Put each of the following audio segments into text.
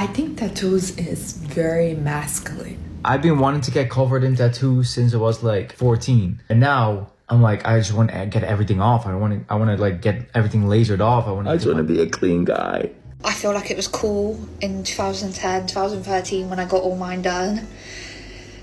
I think tattoos is very masculine. I've been wanting to get covered in tattoos since I was like 14. And now I'm like, I just want to get everything off. I want to like get everything lasered off. I just want to be a clean guy. I feel like it was cool in 2010, 2013 when I got all mine done.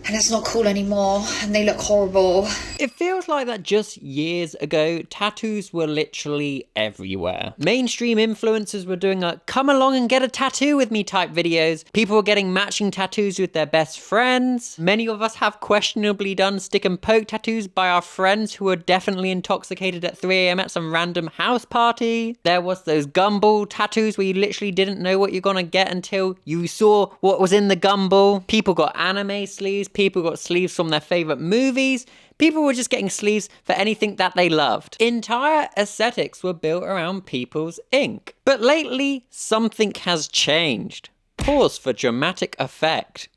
And it's not cool anymore, and they look horrible. It feels like that just years ago, tattoos were literally everywhere. Mainstream influencers were doing a come along and get a tattoo with me type videos. People were getting matching tattoos with their best friends. Many of us have questionably done stick and poke tattoos by our friends who were definitely intoxicated at 3 a.m. at some random house party. There was those gumball tattoos where you literally didn't know what you're gonna get until you saw what was in the gumball. People got anime sleeves. People got sleeves from their favorite movies. People were just getting sleeves for anything that they loved. Entire aesthetics were built around people's ink. But lately, something has changed. Pause for dramatic effect.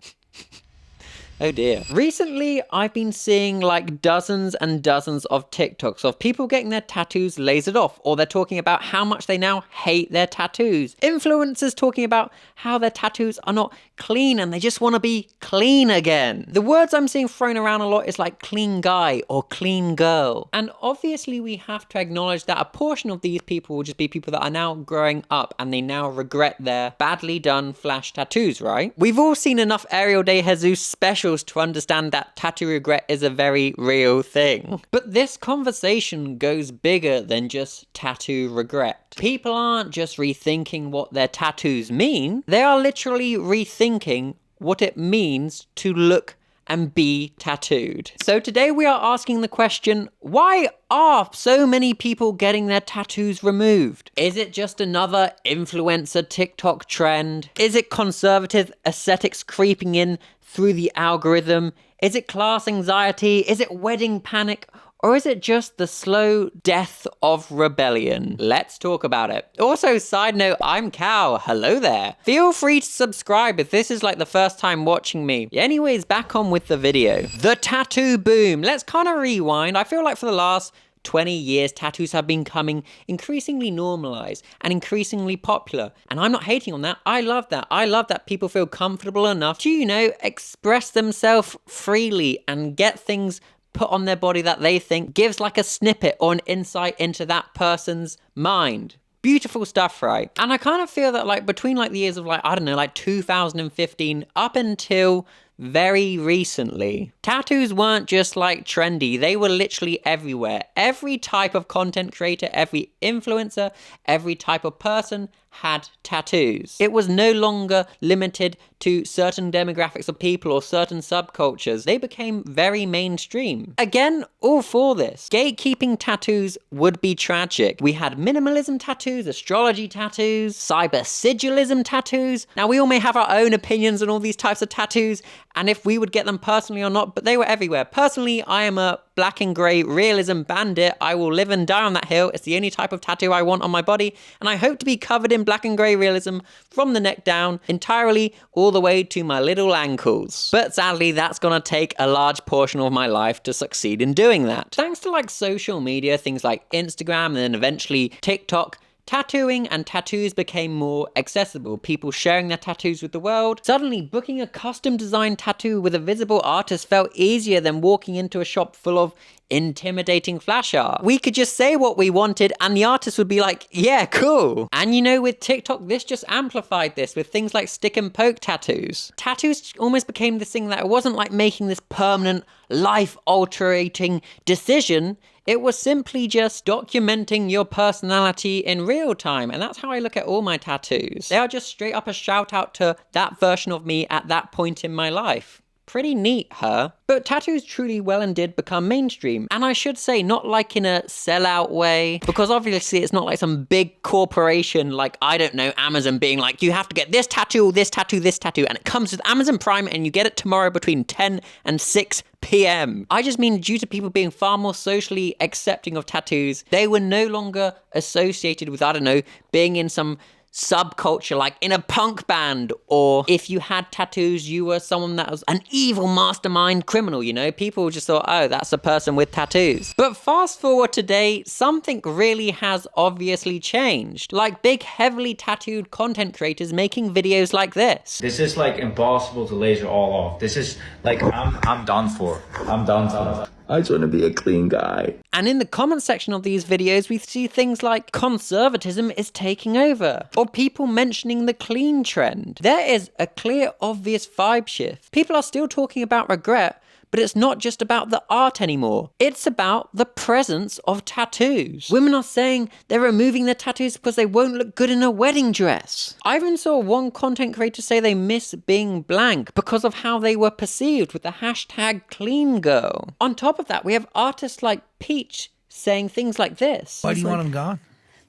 Oh dear. Recently, I've been seeing like dozens and dozens of TikToks of people getting their tattoos lasered off, or they're talking about how much they now hate their tattoos. Influencers talking about how their tattoos are not clean and they just want to be clean again. The words I'm seeing thrown around a lot is like clean guy or clean girl. And obviously we have to acknowledge that a portion of these people will just be people that are now growing up and they now regret their badly done flash tattoos, right? We've all seen enough Ariel de Jesus specials to understand that tattoo regret is a very real thing. But this conversation goes bigger than just tattoo regret. People aren't just rethinking what their tattoos mean, they are literally rethinking what it means to look and be tattooed. So today we are asking the question, why are so many people getting their tattoos removed? Is it just another influencer TikTok trend? Is it conservative aesthetics creeping in through the algorithm? Is it class anxiety? Is it wedding panic? Or is it just the slow death of rebellion? Let's talk about it. Also, side note, I'm Cal. Hello there. Feel free to subscribe if this is like the first time watching me. Anyways, back on with the video. The tattoo boom. Let's kind of rewind. I feel like for the last 20 years, tattoos have been becoming increasingly normalized and increasingly popular. And I'm not hating on that. I love that. I love that people feel comfortable enough to, you know, express themselves freely and get things put on their body that they think gives like a snippet or an insight into that person's mind. Beautiful stuff, right? And I kind of feel that like between like the years of like, I don't know, like 2015 up until very recently, tattoos weren't just like trendy, they were literally everywhere. Every type of content creator, every influencer, every type of person had tattoos. It was no longer limited to certain demographics of people or certain subcultures. They became very mainstream. Again, all for this. Gatekeeping tattoos would be tragic. We had minimalism tattoos, astrology tattoos, cyber sigilism tattoos. Now we all may have our own opinions on all these types of tattoos and if we would get them personally or not, but they were everywhere. Personally, I am a black and grey realism bandit. I will live and die on that hill. It's the only type of tattoo I want on my body, and I hope to be covered in black and grey realism from the neck down, entirely all the way to my little ankles. But sadly, that's gonna take a large portion of my life to succeed in doing that. Thanks to like social media, things like Instagram and then eventually TikTok, tattooing and tattoos became more accessible. People sharing their tattoos with the world. Suddenly, booking a custom designed tattoo with a visible artist felt easier than walking into a shop full of intimidating flash art. We could just say what we wanted and the artist would be like, yeah, cool. And you know, with TikTok, this just amplified this with things like stick and poke tattoos. Tattoos almost became this thing that it wasn't like making this permanent, life-altering decision. It was simply just documenting your personality in real time. And that's how I look at all my tattoos. They are just straight up a shout out to that version of me at that point in my life. Pretty neat, huh? But tattoos truly well and did become mainstream. And I should say, not like in a sellout way, because obviously it's not like some big corporation like, I don't know, Amazon being like, you have to get this tattoo, this tattoo, this tattoo, and it comes with Amazon Prime and you get it tomorrow between 10 and 6 p.m. I just mean due to people being far more socially accepting of tattoos, they were no longer associated with, I don't know, being in some subculture, like in a punk band, or if you had tattoos, you were someone that was an evil mastermind criminal, you know? People just thought, oh, that's a person with tattoos. But fast forward today, something really has obviously changed. Like big, heavily tattooed content creators making videos like this. This is like impossible to laser all off. This is like, I'm done for. I'm done for. I just want to be a clean guy. And in the comment section of these videos, we see things like conservatism is taking over, or people mentioning the clean trend. There is a clear, obvious vibe shift. People are still talking about regret, but it's not just about the art anymore. It's about the presence of tattoos. Women are saying they're removing their tattoos because they won't look good in a wedding dress. I even saw one content creator say they miss being blank because of how they were perceived with the hashtag clean girl. On top of that, we have artists like Peach saying things like this. Why do you want them gone?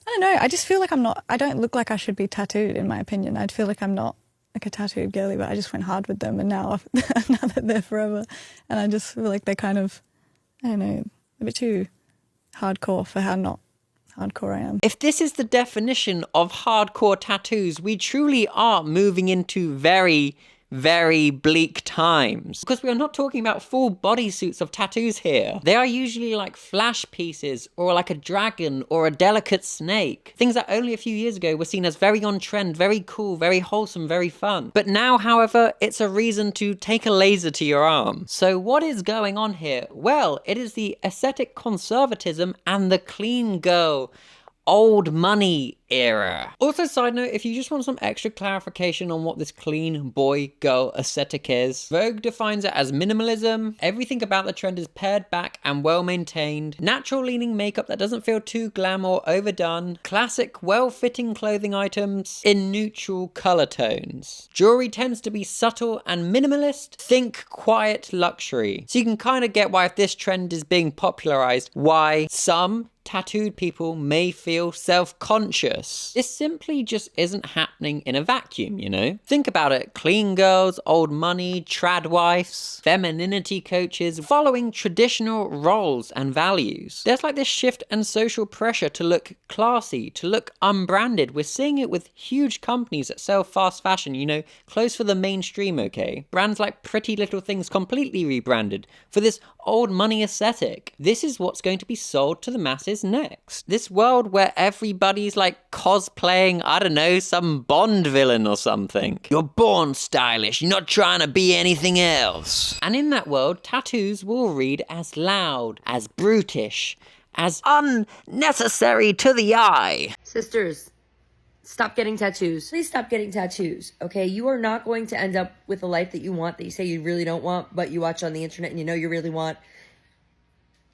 I don't know. I just feel like I don't look like I should be tattooed, in my opinion. I'd feel like I'm not like a tattooed girly, but I just went hard with them, and now that they're forever, and I just feel like they're kind of, I don't know, a bit too hardcore for how not hardcore I am. If this is the definition of hardcore tattoos, we truly are moving into very, very bleak times. Because we are not talking about full bodysuits of tattoos here. They are usually like flash pieces, or like a dragon, or a delicate snake. Things that only a few years ago were seen as very on trend, very cool, very wholesome, very fun. But now, however, it's a reason to take a laser to your arm. So what is going on here? Well, it is the aesthetic conservatism and the clean girl old money era. Also, side note, if you just want some extra clarification on what this clean boy girl aesthetic is, Vogue defines it as minimalism. Everything about the trend is pared back and well maintained. Natural leaning makeup that doesn't feel too glam or overdone. Classic well-fitting clothing items in neutral color tones. Jewelry tends to be subtle and minimalist. Think quiet luxury. So you can kind of get why, if this trend is being popularized, why some tattooed people may feel self-conscious. This simply just isn't happening in a vacuum, you know? Think about it. Clean girls, old money, trad wives, femininity coaches, following traditional roles and values. There's like this shift and social pressure to look classy, to look unbranded. We're seeing it with huge companies that sell fast fashion, you know, clothes for the mainstream, okay? Brands like Pretty Little Things completely rebranded for this old money aesthetic. This is what's going to be sold to the masses next. This world where everybody's like cosplaying, I don't know, some Bond villain or something. You're born stylish, you're not trying to be anything else. And in that world, tattoos will read as loud, as brutish, as unnecessary to the eye. Sisters, stop getting tattoos. Please stop getting tattoos, okay? You are not going to end up with a life that you want, that you say you really don't want, but you watch on the internet and you know you really want,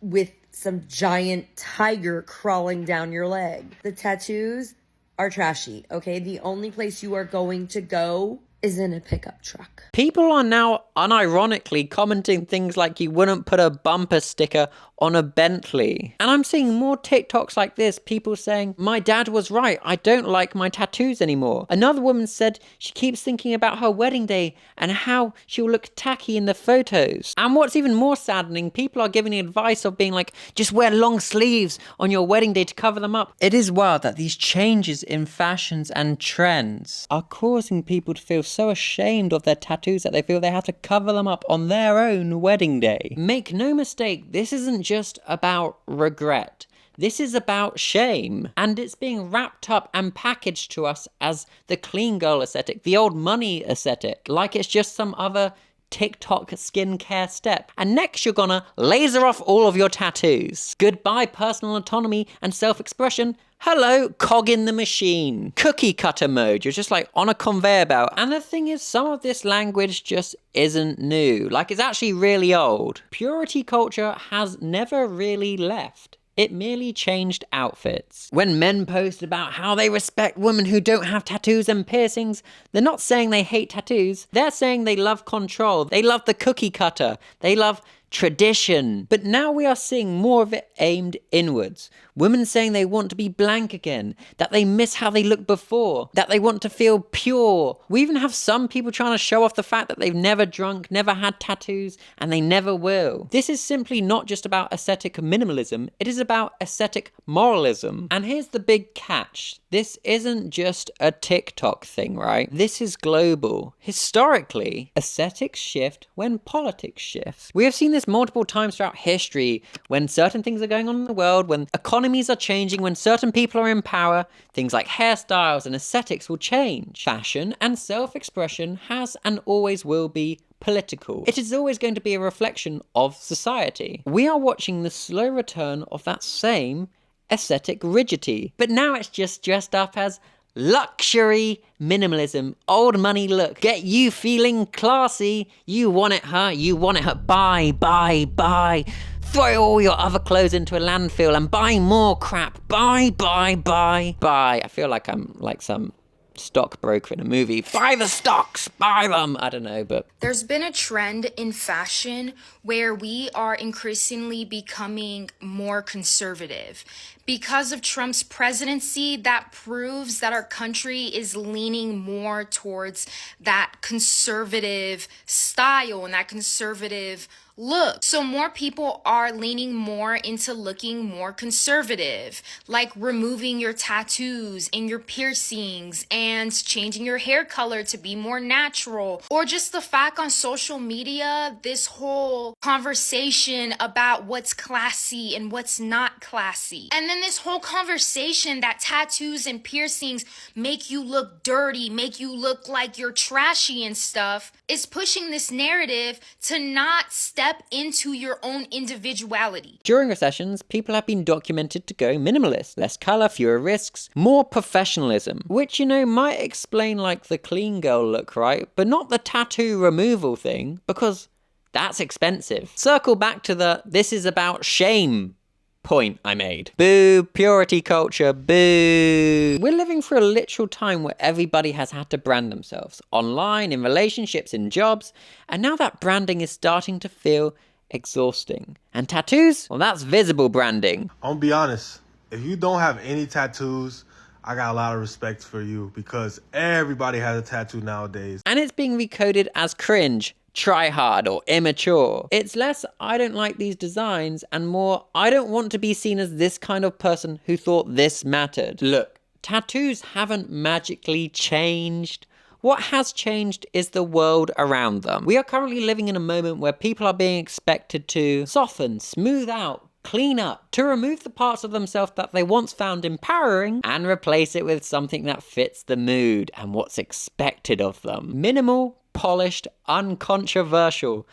with some giant tiger crawling down your leg. The tattoos are trashy, okay? The only place you are going to go is in a pickup truck. People are now unironically commenting things like you wouldn't put a bumper sticker on a Bentley. And I'm seeing more TikToks like this, people saying, my dad was right, I don't like my tattoos anymore. Another woman said she keeps thinking about her wedding day and how she'll look tacky in the photos. And what's even more saddening, people are giving advice of being like, just wear long sleeves on your wedding day to cover them up. It is wild that these changes in fashions and trends are causing people to feel so ashamed of their tattoos that they feel they have to cover them up on their own wedding day. Make no mistake, this isn't just about regret. This is about shame, and it's being wrapped up and packaged to us as the clean girl aesthetic, the old money aesthetic, like it's just some other TikTok skincare step. And next you're gonna laser off all of your tattoos. Goodbye personal autonomy and self-expression. Hello, cog in the machine. Cookie cutter mode. You're just like on a conveyor belt. And the thing is, some of this language just isn't new. Like, it's actually really old. Purity culture has never really left. It merely changed outfits. When men post about how they respect women who don't have tattoos and piercings, they're not saying they hate tattoos. They're saying they love control. They love the cookie cutter. They love tradition. But now we are seeing more of it aimed inwards. Women saying they want to be blank again, that they miss how they looked before, that they want to feel pure. We even have some people trying to show off the fact that they've never drunk, never had tattoos, and they never will. This is simply not just about aesthetic minimalism, it is about aesthetic moralism. And here's the big catch. this isn't just a TikTok thing, right? This is global. Historically, aesthetics shift when politics shifts. We have seen this multiple times throughout history when certain things are going on in the world, when economies are changing, when certain people are in power, things like hairstyles and aesthetics will change. Fashion and self-expression has and always will be political. It is always going to be a reflection of society. We are watching the slow return of that same aesthetic rigidity, but now it's just dressed up as luxury minimalism, old money look. Get you feeling classy. You want it, huh? You want it, huh? Buy, buy, buy. Throw all your other clothes into a landfill and buy more crap. Buy, buy, buy, buy. I feel like I'm like some stockbroker in a movie. Buy the stocks, buy them. I don't know, but there's been a trend in fashion where we are increasingly becoming more conservative. Because of Trump's presidency, that proves that our country is leaning more towards that conservative style and that conservative look. So more people are leaning more into looking more conservative, like removing your tattoos and your piercings and changing your hair color to be more natural. Or just the fact on social media, this whole conversation about what's classy and what's not classy. And then this whole conversation that tattoos and piercings make you look dirty, make you look like you're trashy and stuff, is pushing this narrative to not step into your own individuality. During recessions, people have been documented to go minimalist. Less color, fewer risks, more professionalism. Which, you know, might explain like the clean girl look, right? But not the tattoo removal thing, because that's expensive. Circle back to the this is about shame point I made. Boo, purity culture, boo. We're living through a literal time where everybody has had to brand themselves. Online, in relationships, in jobs. And now that branding is starting to feel exhausting. And tattoos? Well, that's visible branding. I'm gonna be honest. If you don't have any tattoos, I got a lot of respect for you because everybody has a tattoo nowadays. And it's being recoded as cringe, try hard, or immature. It's less I don't like these designs and more I don't want to be seen as this kind of person who thought this mattered. Look, tattoos haven't magically changed. What has changed is the world around them. We are currently living in a moment where people are being expected to soften, smooth out, clean up, to remove the parts of themselves that they once found empowering and replace it with something that fits the mood and what's expected of them. Minimal, polished, uncontroversial.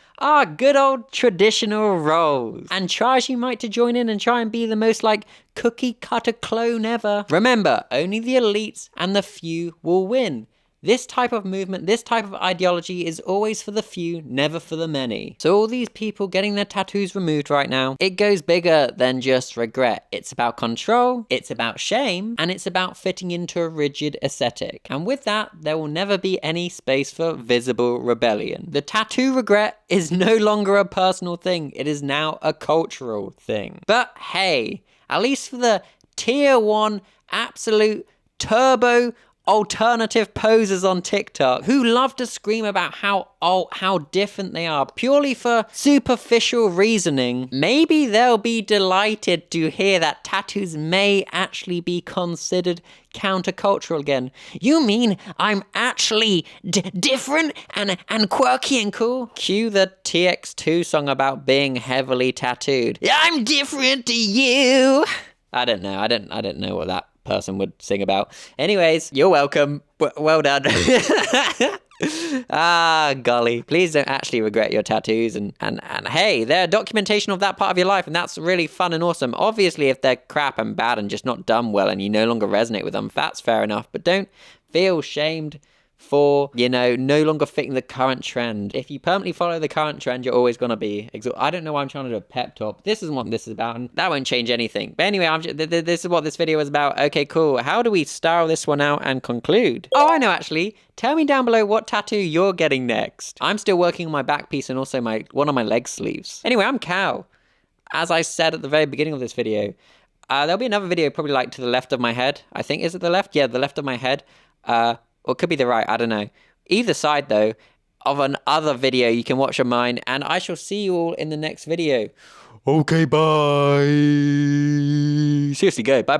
Good old traditional roles. And charge you might to join in and try and be the most like cookie cutter clone ever. Remember, only the elites and the few will win. This type of movement, this type of ideology is always for the few, never for the many. So all these people getting their tattoos removed right now, it goes bigger than just regret. It's about control, it's about shame, and it's about fitting into a rigid aesthetic. And with that, there will never be any space for visible rebellion. The tattoo regret is no longer a personal thing, it is now a cultural thing. But hey, at least for the tier 1 absolute turbo alternative posers on TikTok who love to scream about how different they are purely for superficial reasoning, maybe they'll be delighted to hear that tattoos may actually be considered countercultural again. You mean I'm actually different and quirky and cool? Cue the TX2 song about being heavily tattooed. I'm different to you. I don't know. I don't know what that person would sing about. Anyways, you're welcome. Well done. Golly. Please don't actually regret your tattoos and hey, they're documentation of that part of your life and that's really fun and awesome. Obviously, if they're crap and bad and just not done well and you no longer resonate with them, that's fair enough. But don't feel shamed for, no longer fitting the current trend. If you permanently follow the current trend, you're always going to be I don't know why I'm trying to do a pep talk. This isn't what this is about, and that won't change anything. But anyway, this is what this video is about. Okay, cool. How do we style this one out and conclude? Oh, I know, actually. Tell me down below what tattoo you're getting next. I'm still working on my back piece and also one of my leg sleeves. Anyway, I'm Cal. As I said at the very beginning of this video, there'll be another video probably like to the left of my head. I think, is it the left? Yeah, the left of my head. Or it could be the right, I don't know. Either side, though, of another video you can watch of mine, and I shall see you all in the next video. Okay, bye. Seriously, go. Bye.